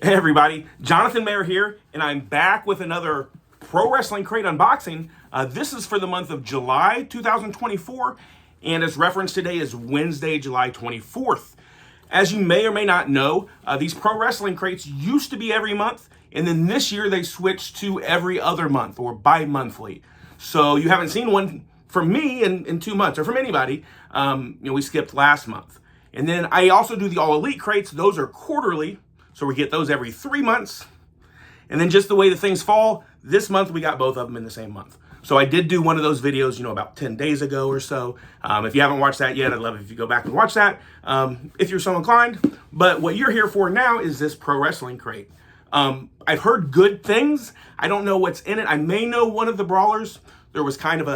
Hey everybody, Jonathan Mayer here, and I'm back with another Pro Wrestling Crate unboxing. This is for the month of July 2024, and as referenced today is Wednesday, July 24th. As you may or may not know, these Pro Wrestling Crates used to be every month, and then this year they switched to every other month or bi-monthly. So you haven't seen one from me in 2 months, or from anybody. We skipped last month. And then I also do the All Elite Crates. Those are quarterly. So we get those every 3 months. And then just the way the things fall, this month we got both of them in the same month. So I did do one of those videos, about 10 days ago or so. If you haven't watched that yet, I'd love it if you go back and watch that, if you're so inclined. But what you're here for now is this Pro Wrestling Crate. I've heard good things. I don't know what's in it. I may know one of the brawlers. There was kind of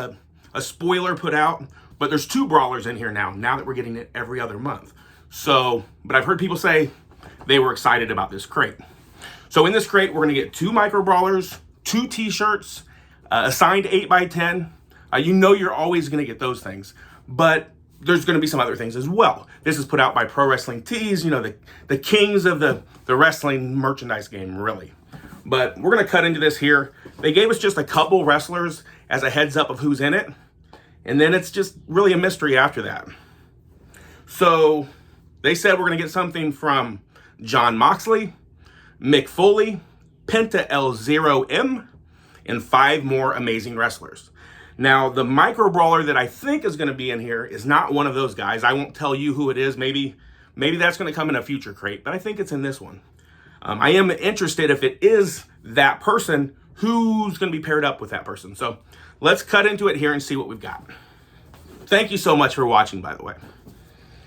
a spoiler put out, but there's 2 brawlers in here now that we're getting it every other month. So, but I've heard people say they were excited about this crate. So in this crate, we're gonna get 2 micro brawlers, 2 t-shirts, a signed 8x10. You're always gonna get those things, but there's gonna be some other things as well. This is put out by Pro Wrestling Tees, the kings of the wrestling merchandise game, really. But we're gonna cut into this here. They gave us just a couple wrestlers as a heads up of who's in it, and then it's just really a mystery after that. So they said we're gonna get something from Jon Moxley, Mick Foley, Penta El-Zero-M, and 5 more amazing wrestlers. Now, the micro brawler that I think is going to be in here is not one of those guys. I won't tell you who it is. Maybe that's going to come in a future crate, but I think it's in this one. I am interested if it is that person, who's going to be paired up with that person. So let's cut into it here and see what we've got. Thank you so much for watching, by the way.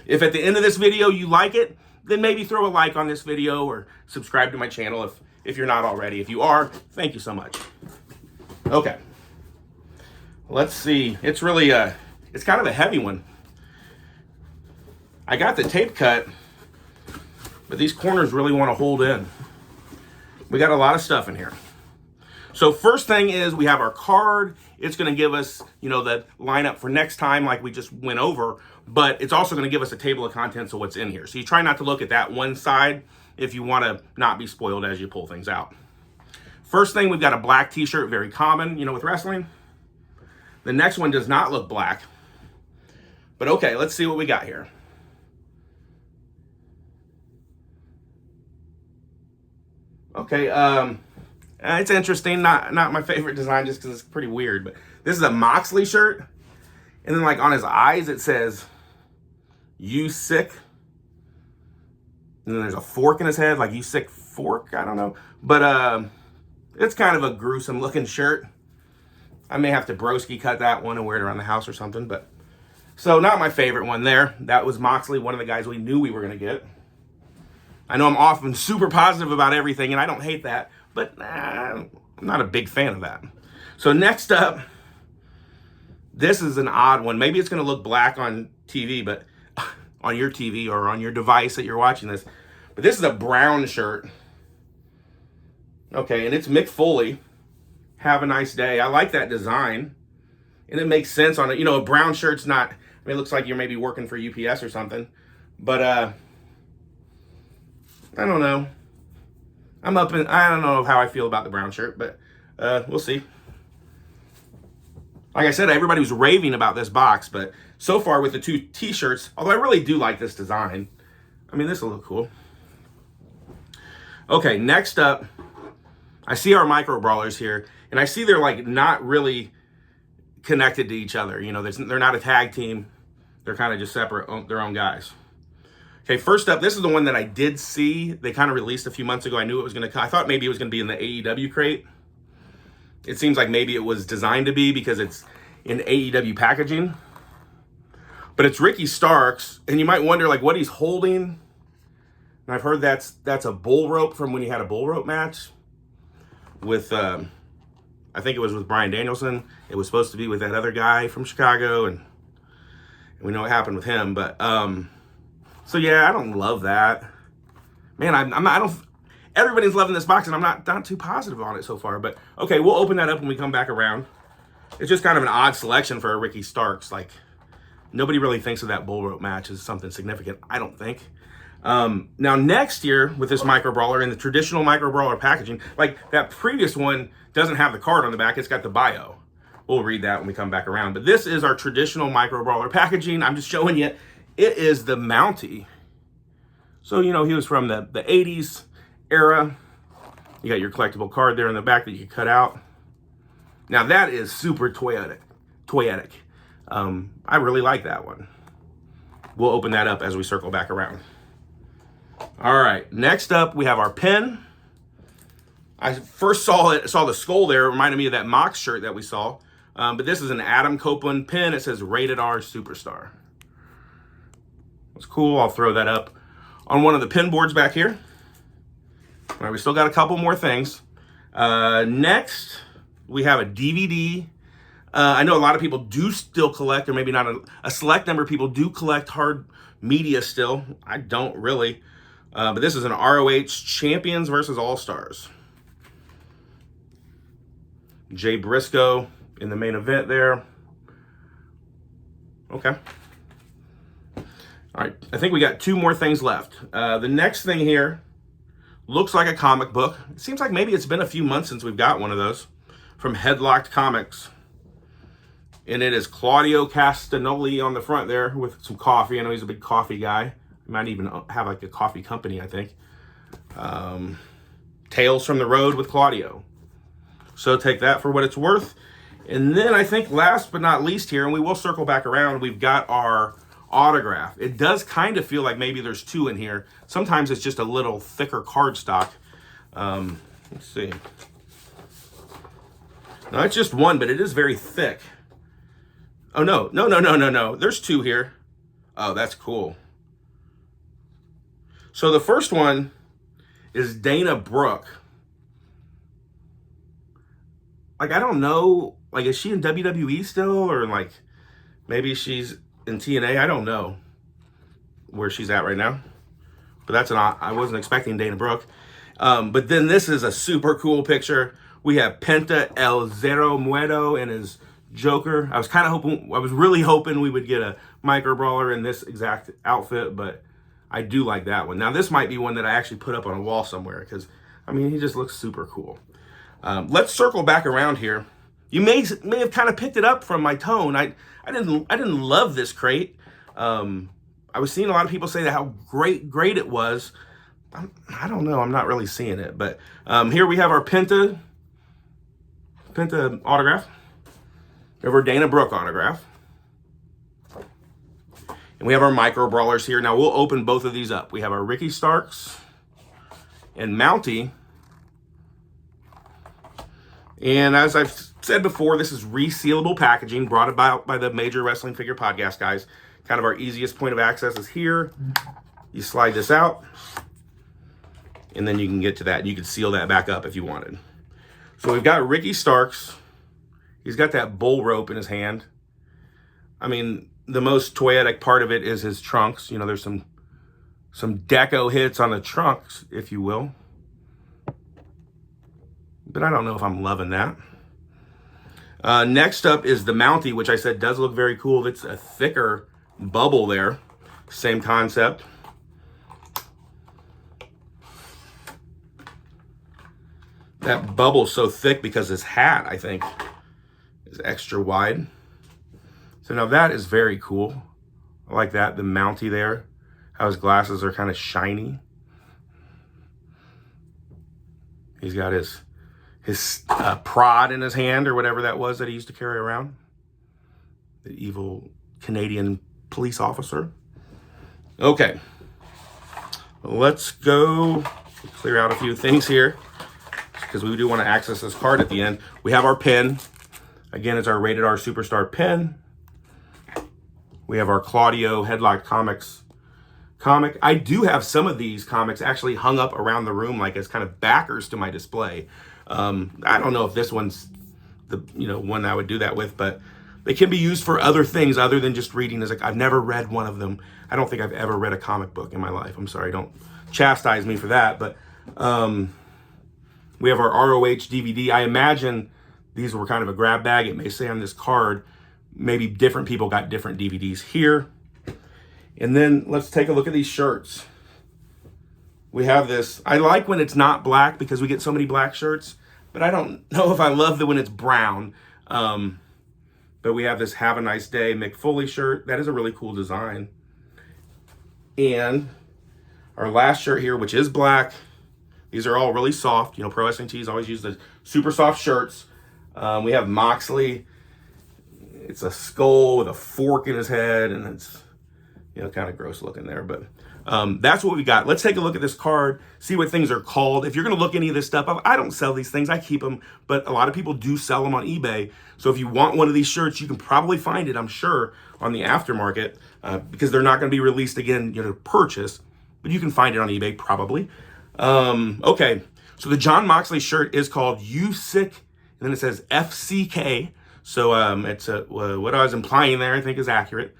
If at the end of this video you like it, then maybe throw a like on this video or subscribe to my channel if you're not already. If you are, thank you so much. Okay. Let's see. It's really it's kind of a heavy one. I got the tape cut, but these corners really want to hold in. We got a lot of stuff in here. So first thing is we have our card. It's going to give us, the lineup for next time like we just went over, but it's also going to give us a table of contents of what's in here. So you try not to look at that one side if you want to not be spoiled as you pull things out. First thing, we've got a black t-shirt, very common, with wrestling. The next one does not look black, but okay, let's see what we got here. Okay, it's interesting, not my favorite design just because it's pretty weird, but this is a Moxley shirt. And then on his eyes, it says, "You sick." And then there's a fork in his head, like "You sick fork?" I don't know. But it's kind of a gruesome looking shirt. I may have to broski cut that one and wear it around the house or something. But so not my favorite one there. That was Moxley, one of the guys we knew we were going to get. I know I'm often super positive about everything, and I don't hate that. But I'm not a big fan of that. So next up, this is an odd one. Maybe it's going to look black on TV, but on your TV or on your device that you're watching this. But this is a brown shirt. Okay, and it's Mick Foley. Have a nice day. I like that design. And it makes sense on it. A brown shirt's not, it looks like you're maybe working for UPS or something. But I don't know. I don't know how I feel about the brown shirt, but we'll see. Like I said, everybody was raving about this box, but so far with the 2 t-shirts, although I really do like this design. This will look cool. Okay, next up, I see our micro brawlers here, and I see they're not really connected to each other. They're not a tag team. They're kind of just separate, their own guys. Okay, first up, this is the one that I did see. They kind of released a few months ago. I knew it was going to come. I thought maybe it was going to be in the AEW crate. It seems like maybe it was designed to be because it's in AEW packaging. But it's Ricky Starks, and you might wonder what he's holding. And I've heard that's a bull rope from when he had a bull rope match with, I think it was with Bryan Danielson. It was supposed to be with that other guy from Chicago, and we know what happened with him. But so yeah, I don't love that. Man, I don't. Everybody's loving this box, and I'm not too positive on it so far. But okay, we'll open that up when we come back around. It's just kind of an odd selection for a Ricky Starks. Nobody really thinks of that bull rope match as something significant, I don't think. Now next year with this micro brawler in the traditional micro brawler packaging, like that previous one doesn't have the card on the back, it's got the bio. We'll read that when we come back around. But this is our traditional micro brawler packaging. I'm just showing you, it is the Mountie. So, you know, he was from the 80s era. You got your collectible card there in the back that you can cut out. Now that is super toyetic. I really like that one. We'll open that up as we circle back around. All right, next up we have our pin. I first saw the skull there. It reminded me of that Mox shirt that we saw. But this is an Adam Copeland pin. It says Rated R Superstar. It's cool. I'll throw that up on one of the pin boards back here. All right, we still got a couple more things. Next, we have a DVD. I know a lot of people do still collect, or maybe not a select number of people do collect hard media still. I don't really. But this is an ROH Champions versus All-Stars. Jay Briscoe in the main event there. Okay. All right, I think we got two more things left. The next thing here looks like a comic book. It seems like maybe it's been a few months since we've got one of those from Headlocked Comics. And it is Claudio Castagnoli on the front there with some coffee. I know he's a big coffee guy. He might even have like a coffee company, I think. Tales from the Road with Claudio. So take that for what it's worth. And then I think last but not least here, and we will circle back around, we've got our autograph. It does kind of feel like maybe there's two in here. Sometimes it's just a little thicker cardstock. Let's see. No, it's just one, but it is very thick. Oh, no. There's two here. Oh, that's cool. So the first one is Dana Brooke. Like, I don't know. Like, is she in WWE still? Or, like, maybe she's in TNA? I don't know where she's at right now. But that's I wasn't expecting Dana Brooke. But then this is a super cool picture. We have Penta El Zero Muerto and his Joker. I was really hoping we would get a micro brawler in this exact outfit, but I do like that one. Now this might be one that I actually put up on a wall somewhere because, I mean, he just looks super cool. Let's circle back around here. You may have kind of picked it up from my tone. I didn't love this crate. I was seeing a lot of people say that how great it was. I don't know. I'm not really seeing it, but here we have our Penta autograph. We have our Dana Brooke autograph. And we have our micro brawlers here. Now we'll open both of these up. We have our Ricky Starks and Mountie. And as I've said before, this is resealable packaging brought about by the Major Wrestling Figure Podcast guys. Kind of our easiest point of access is here. You slide this out, and then you can get to that. You can seal that back up if you wanted. So we've got Ricky Starks. He's got that bull rope in his hand. I mean, the most toyetic part of it is his trunks. You know, there's some deco hits on the trunks, if you will. But I don't know if I'm loving that. Next up is the Mountie, which I said does look very cool. It's a thicker bubble there. Same concept. That bubble's so thick because his hat, I think, is extra wide. So now that is very cool. I like that, the Mountie there. How his glasses are kind of shiny. He's got his prod in his hand, or whatever that was that he used to carry around. The evil Canadian police officer. Okay. Let's go clear out a few things here, because we do want to access this card at the end. We have our pin. Again, it's our Rated R Superstar pin. We have our Claudio Headlocked Comics comic. I do have some of these comics actually hung up around the room, like as kind of backers to my display. I don't know if this one's the one I would do that with, but they can be used for other things other than just reading. I've never read one of them. I don't think I've ever read a comic book in my life. I'm sorry, don't chastise me for that. But we have our ROH DVD. I imagine these were kind of a grab bag. It may say on this card, maybe different people got different DVDs here. And then let's take a look at these shirts. we have this. I like when it's not black because we get so many black shirts, but I don't know if I love when it's brown. But we have this Have a Nice Day Mick Foley shirt. That is a really cool design. And our last shirt here, which is black. These are all really soft. You know, Pro Wrestling Tees always use the super soft shirts. We have Moxley. It's a skull with a fork in his head, and it's, you know, kind of gross looking there, but that's what we got. Let's take a look at this card, see what things are called. If you're going to look any of this stuff up, I don't sell these things. I keep them, but a lot of people do sell them on eBay. So if you want one of these shirts, you can probably find it, I'm sure, on the aftermarket because they're not going to be released again, you know, to purchase, but you can find it on eBay probably. Okay, so the Jon Moxley shirt is called You Sick, and then it says FCK. So it's what I was implying there, I think, is accurate.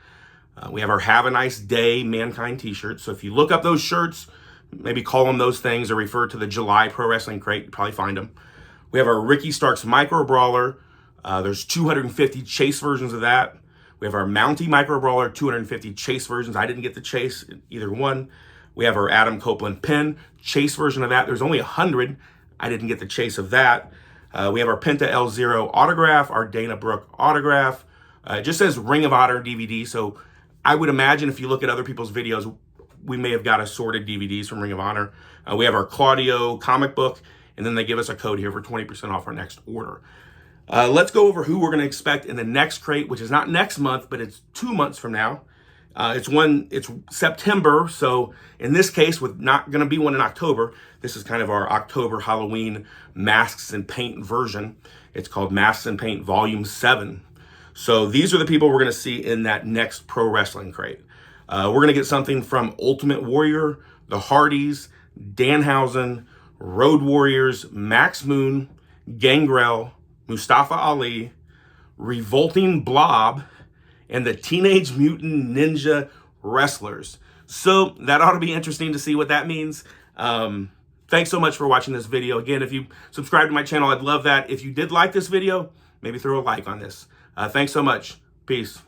We have our Have a Nice Day Mankind t-shirt. So if you look up those shirts, maybe call them those things or refer to the July Pro Wrestling Crate, you probably find them. We have our Ricky Starks Micro Brawler. There's 250 chase versions of that. We have our Mountie Micro Brawler, 250 chase versions. I didn't get the chase, either one. We have our Adam Copeland pin, chase version of that. There's only 100. I didn't get the chase of that. We have our Penta L0 autograph, our Dana Brooke autograph. It just says Ring of Honor DVD, so I would imagine if you look at other people's videos, we may have got assorted DVDs from Ring of Honor. We have our Claudio comic book, and then they give us a code here for 20% off our next order. Let's go over who we're going to expect in the next crate, which is not next month, but it's 2 months from now. It's September, so in this case, with not going to be one in October, this is kind of our October Halloween Masks and Paint version. It's called Masks and Paint Volume 7. So these are the people we're going to see in that next Pro Wrestling Crate. We're going to get something from Ultimate Warrior, The Hardys, Danhausen, Road Warriors, Max Moon, Gangrel, Mustafa Ali, Revolting Blob, and the Teenage Mutant Ninja Wrestlers. So that ought to be interesting to see what that means. Thanks so much for watching this video. Again, if you subscribe to my channel, I'd love that. If you did like this video, maybe throw a like on this. Thanks so much. Peace.